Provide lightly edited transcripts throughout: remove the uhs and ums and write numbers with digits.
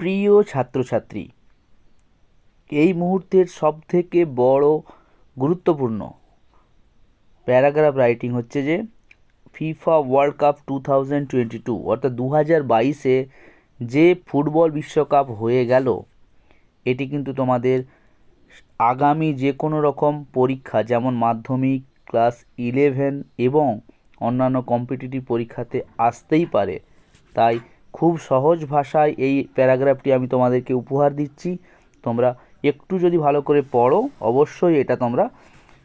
প্রিয় ছাত্রছাত্রী, এই মুহূর্তের সবথেকে বড় গুরুত্বপূর্ণ প্যারাগ্রাফ রাইটিং হচ্ছে যে ফিফা ওয়ার্ল্ড কাপ 2022 অর্থাৎ 2022-এ যে ফুটবল বিশ্বকাপ হয়ে গেল, এটি কিন্তু তোমাদের আগামী যে কোনো রকম পরীক্ষা যেমন মাধ্যমিক, ক্লাস 11 এবং অন্যান্য কম্পিটিটিভ পরীক্ষাতে আসতেই পারে। তাই খুব সহজ ভাষায় এই প্যারাগ্রাফটি আমি তোমাদেরকে উপহার দিচ্ছি। তোমরা একটু যদি ভালো করে পড়ো, অবশ্যই এটা তোমরা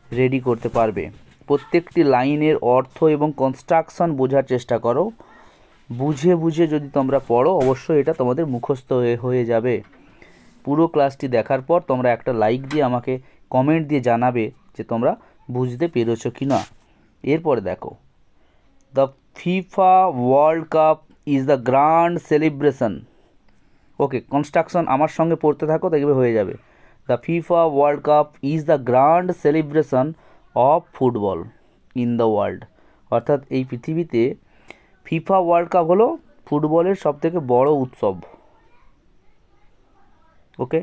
রেডি করতে পারবে। প্রত্যেকটি লাইনের অর্থ এবং কনস্ট্রাকশন বোঝার চেষ্টা করো। বুঝে বুঝে যদি তোমরা পড়ো, অবশ্যই এটা তোমাদের মুখস্থ হয়ে যাবে। পুরো ক্লাসটি দেখার পর তোমরা একটা লাইক দিয়ে আমাকে কমেন্ট দিয়ে জানাবে যে তোমরা বুঝতে পেরেছো কি না। এরপরে দেখো, the FIFA world cup is the grand celebration. Okay, construction আমার সঙ্গে পড়তে থাকো, দেখবে হয়ে যাবে। The FIFA world cup is the grand celebration of football in the world. অর্থাৎ এই পৃথিবীতে ফিফা ওয়ার্ল্ড কাপ হলো ফুটবলের সবথেকে বড় উৎসব। ওকে,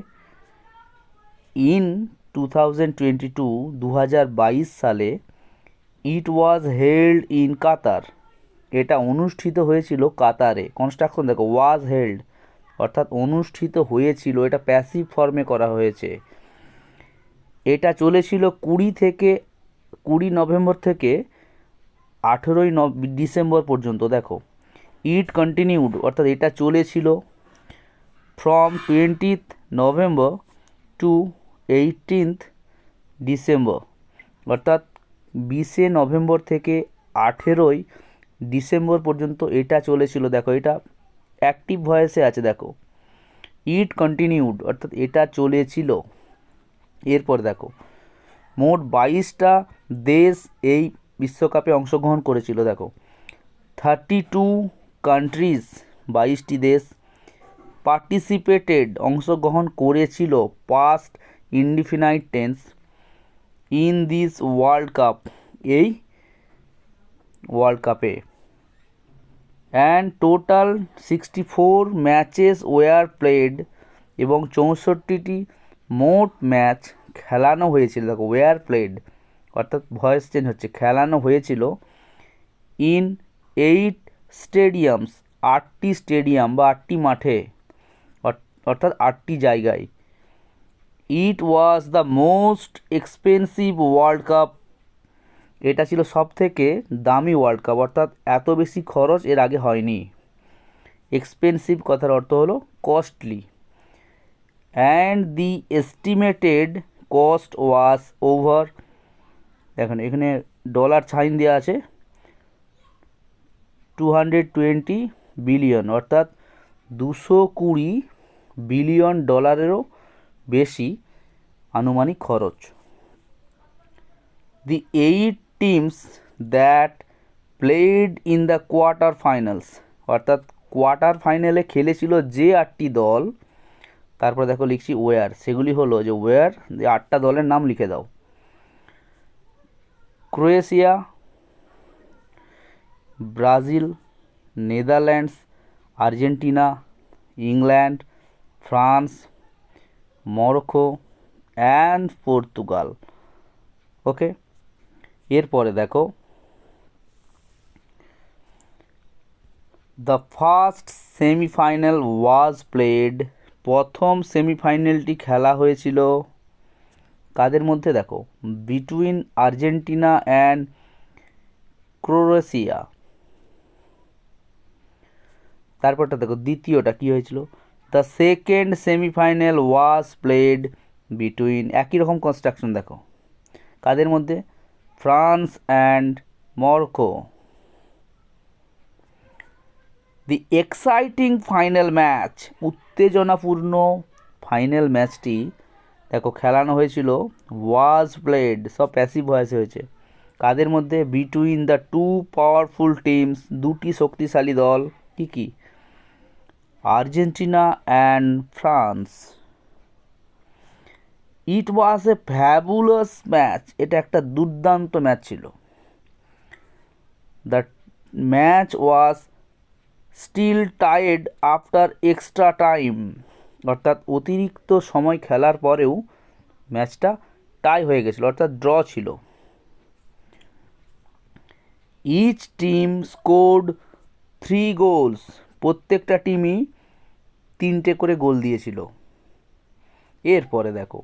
ইন 2022 সালে ইট ওয়াজ হেল্ড ইন কাতার। এটা অনুষ্ঠিত হয়েছিল কাতারে। কনস্ট্রাকশন দেখো, ওয়াজ হেল্ড অর্থাৎ অনুষ্ঠিত হয়েছিল, এটা প্যাসিভ ফর্মে করা হয়েছে। এটা চলেছিল 20 নভেম্বর থেকে 18 ডিসেম্বর পর্যন্ত। দেখো, ইট কন্টিনিউড অর্থাৎ এটা চলেছিল from 20th November two 18th December, অর্থাৎ 20 নভেম্বর থেকে 18 ডিসেম্বর পর্যন্ত এটা চলেছিল। দেখো, এটা অ্যাক্টিভ ভয়েসে আছে। দেখো, ইট কন্টিনিউড অর্থাৎ এটা চলেছিল। এরপর দেখো, মোট 22টা দেশ এই বিশ্বকাপে অংশগ্রহণ করেছিল। দেখো, 32 কান্ট্রিজ, 22টি দেশ পার্টিসিপেটেড অংশগ্রহণ করেছিল past indefinite tense in this world cup, এই ওয়ার্ল্ড কাপে। And total 64 matches were played এবং 64টি মোট ম্যাচ খেলানো হয়েছিল। দেখো, ওয়ার প্লেড অর্থাৎ ভয়েস চেঞ্জ হচ্ছে, খেলানো হয়েছিল ইন 8 স্টেডিয়ামস, 8টি স্টেডিয়াম বা 8টি মাঠে, অর্থাৎ 8টি জায়গায়। It was the most expensive world cup. এটা ছিল সব থেকে দামি ওয়ার্ল্ড কাপ, অর্থাৎ এত বেশি খরচ এর আগে হয়নি। এক্সপেন্সিভ কথার অর্থ হলো costly. And the estimated cost was over, দেখুন এখানে ডলার সাইন দেওয়া আছে, 220 বিলিয়ন, অর্থাৎ 220 বিলিয়ন ডলারেরও বেশি আনুমানিক খরচ। দি 8 teams that played in the quarter finals, অর্থাৎ কোয়ার্টার ফাইনালে খেলেছিল যে 8টি দল, তারপর দেখো লিখছি ওয়ার, সেগুলি হলো যে ওয়ার, 8টা দলের নাম লিখে দাও। Croatia, Brazil, Netherlands, Argentina, England, France, Morocco and Portugal. Okay, এরপরে দেখো, the first semifinal was played. প্রথম সেমিফাইনালটি খেলা হয়েছিল কাদের মধ্যে? দেখো, বিটুইন আর্জেন্টিনা অ্যান্ড ক্রোয়েশিয়া। তারপরটা দেখো, দ্বিতীয়টা কি হয়েছিল? The second semifinal was played between, একই রকম কনস্ট্রাকশন দেখো, কাদের মধ্যে? France and Morocco. The exciting final match, উত্তেজনাপূর্ণ ফাইনাল ম্যাচটি দেখো খেলানো হয়েছিল ওয়াজ প্লেড, সব প্যাসিভ ভয়েসে হয়েছে, কাদের মধ্যে? Between the two powerful teams, দুটি শক্তিশালী দল, কি কি? Argentina and France. It was a fabulous match, এটা একটা দুর্দান্ত ম্যাচ ছিল। The match was still tied after extra time, অর্থাৎ অতিরিক্ত সময় খেলার পরেও ম্যাচটা টাই হয়ে গেছিলো, অর্থাৎ ড্র ছিল। ইচ টিম স্কোর্ড 3 গোলস, প্রত্যেকটা টিমই 3টে করে গোল দিয়েছিল। এরপরে দেখো,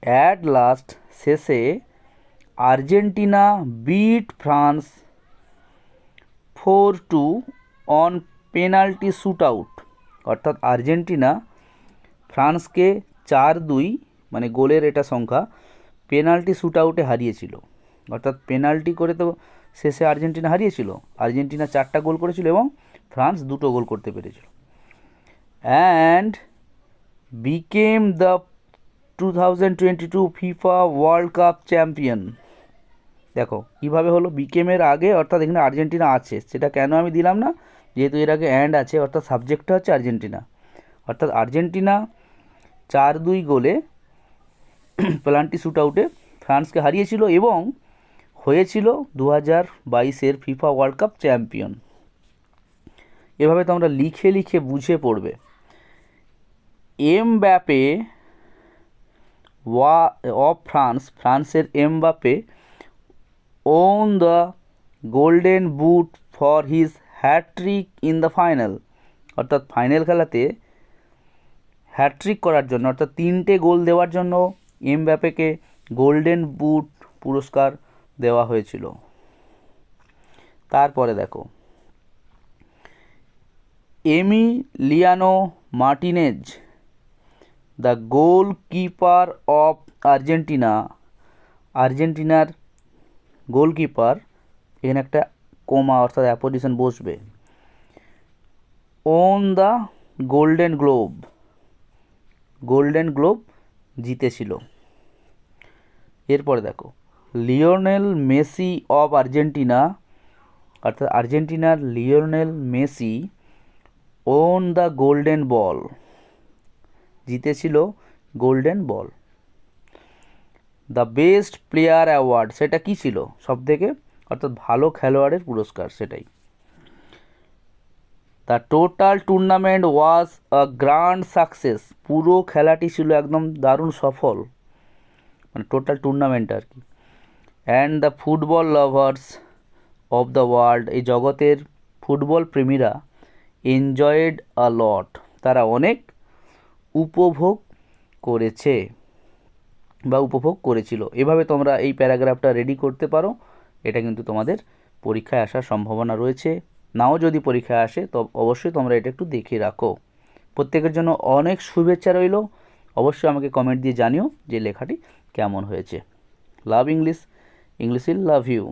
অ্যাট লাস্ট শেষে Argentina beat France 4-2 on penalty shoot out, অর্থাৎ আর্জেন্টিনা ফ্রান্সকে 4-2 মানে গোলের এটা সংখ্যা পেনাল্টি শ্যুট আউটে হারিয়েছিল। অর্থাৎ পেনাল্টি করে তো শেষে আর্জেন্টিনা হারিয়েছিল, আর্জেন্টিনা 4টা গোল করেছিল এবং ফ্রান্স 2টো গোল করতে পেরেছিল। And became the 2022 FIFA world cup champion. দেখো কীভাবে হলো, বিকেমের আগে, অর্থাৎ এখানে আর্জেন্টিনা আছে, সেটা কেন আমি দিলাম না, যেহেতু এর আগে অ্যান্ড আছে, অর্থাৎ সাবজেক্টটা হচ্ছে আর্জেন্টিনা। অর্থাৎ আর্জেন্টিনা 4-2 গোলে পেনাল্টি শ্যুট আউটে ফ্রান্সকে হারিয়েছিল এবং হয়েছিল 2022 ফিফা ওয়ার্ল্ড কাপ চ্যাম্পিয়ন। এভাবে তোমরা লিখে লিখে বুঝে পড়বে। এমবাপে অফ ফ্রান্সের Mbappe won the golden boot for his hat trick in the final, অর্থাৎ ফাইনাল খেলাতে হ্যাট্রিক করার জন্য, অর্থাৎ 3টে গোল দেওয়ার জন্য এমবাপেকে গোল্ডেন বুট পুরস্কার দেওয়া হয়েছিল। তারপরে দেখো, Emiliano Martinez the goalkeeper of আর্জেন্টিনার গোলকিপার, এখানে একটা কোমা অর্থাৎ অ্যাপোজিশন বসবে, ওন দ্য গোল্ডেন গ্লোব জিতেছিল। এরপরে দেখো, লিওনেল মেসি অফ আর্জেন্টিনা, অর্থাৎ আর্জেন্টিনার Lionel Messi won the golden ball, জিতেছিল golden ball. The best player award, সেটা কি ছিল, সবথেকে অর্থাৎ ভালো খেলোয়াড়ের পুরস্কার সেটাই। The total tournament was a grand success, পুরো খেলাটি ছিল একদম দারুণ সফল, মানে টোটাল টুর্নামেন্ট আর কি। And the football lovers of the world, এই জগতের ফুটবল প্রেমীরা এনজয়েড আ লট, তারা অনেক উপভোগ করেছে বা উপভোগ করেছিল। এভাবে তোমরা এই প্যারাগ্রাফটা রেডি করতে পারো। এটা কিন্তু তোমাদের পরীক্ষায় আসার সম্ভাবনা রয়েছে, নাও যদি পরীক্ষায় আসে তো অবশ্যই তোমরা এটা একটু দেখে রাখো। প্রত্যেকের জন্য অনেক শুভেচ্ছা রইল। অবশ্যই আমাকে কমেন্ট দিয়ে জানিও যে লেখাটি কেমন হয়েছে। Love English, English will love you.